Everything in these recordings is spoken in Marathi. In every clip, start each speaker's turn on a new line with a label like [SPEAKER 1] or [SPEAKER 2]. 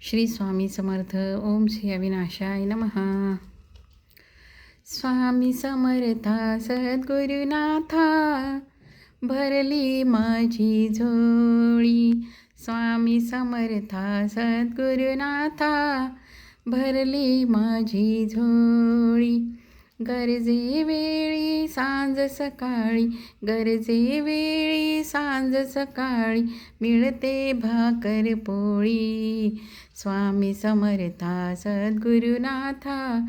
[SPEAKER 1] श्री स्वामी समर्थ. ओम श्री अविनाशाय नमः. स्वामी समर्था सद्गुरुनाथा, भरली माझी झोळी. स्वामी समर्था सद्गुरुनाथा, भरली माझी झोळी. गरजे वेळी सांज सकाळी, गरजे वेळी सांज सकाळी, मिळते भाकर पोळी. स्वामी समर्था सद्गुरुनाथा,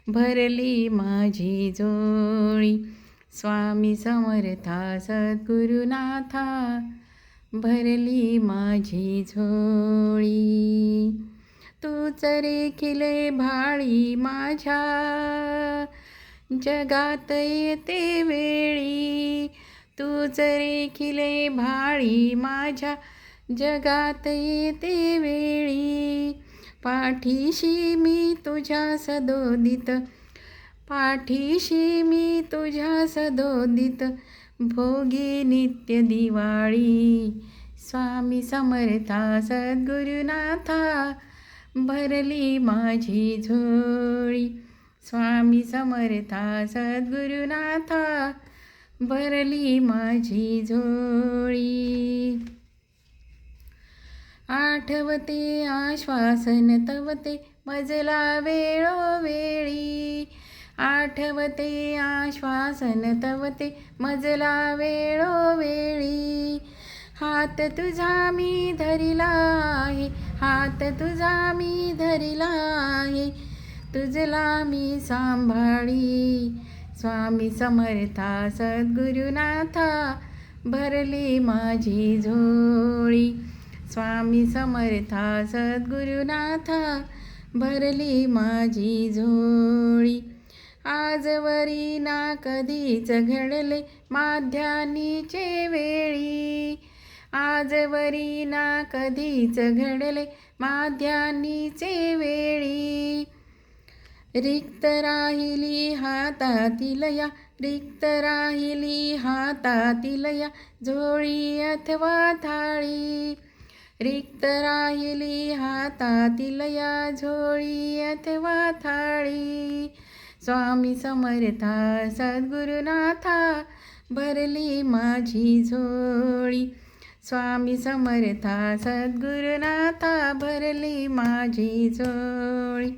[SPEAKER 1] भरली माझी झोळी. स्वामी समर्था सद्गुरुनाथा, भरली माझी झोळी. तूच रेखिले भाळी माझ्या, जगात येते वेळी. तूच रेखिले भाळी माझ्या, जगात येते वेळी. पाठीशी मी तुझ्या सदोदित, पाठीशी मी तुझ्या सदोदित, भोगी नित्य दिवाळी. स्वामी समर्था सद्गुरुनाथा, भरली माझी झोळी. स्वामी समर्था सद्गुरुनाथा, भरली माझी झोळी. आठवते आश्वासन तवते, मजला वेळोवेळी. आठवते आश्वासन तवते, मजला वेळोवेळी. हात तुझा मी धरिला आहे, हात तुझा मी धरिला आहे, तुझला मी सांभाळी. स्वामी समर्था सद्गुरुनाथा, भरली माझी झोळी. स्वामी समर्था सद्गुरुनाथा, भरली माझी झोळी. आजवरी ना कधीच घडले माध्यान्नीचे वेळी. आजवरी ना कधीच घडले माध्यान्नीचे वेळी. रिक्त राहिली हातातील या, रिक्त राहिली हातातील या, झोळी अथवा थाळी. रिक्त राहिली हातातील या, झोळी अथवा थाळी. स्वामी समर्था सद्गुरुनाथा, भरली माझी झोळी. स्वामी समर्था सद्गुरुनाथा, भरली माझी झोळी.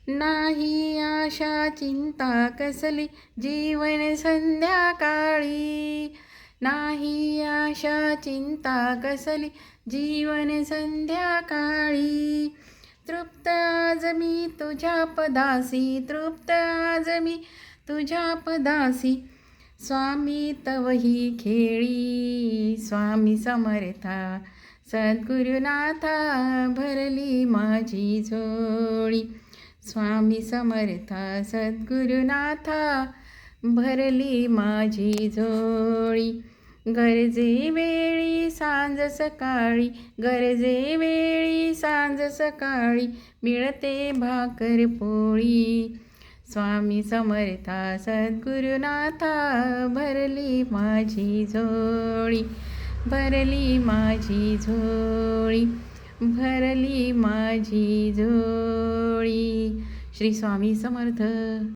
[SPEAKER 1] नाही आशा चिंता कसली, जीवन संध्याकाळी. नाही आशा चिंता कसली, जीवन संध्याकाळी. तृप्त आज मी तुझ्या पदासी, तृप्त आज मी तुझ्या पदासी. स्वामी तव ही खेळी. स्वामी समर्था सद्गुरुनाथा, भरली माझी झोळी. स्वामी समर्था सद्गुरुनाथा, भरली माझी झोळी. गरजे वेळी सांज सकाळी, गरजे वेळी सांज सकाळी, मिळते भाकर पोळी. स्वामी समर्था सद्गुरुनाथा, भरली माझी झोळी. भरली माझी झोळी, भरली माझी झोळी. श्री स्वामी समर्थ.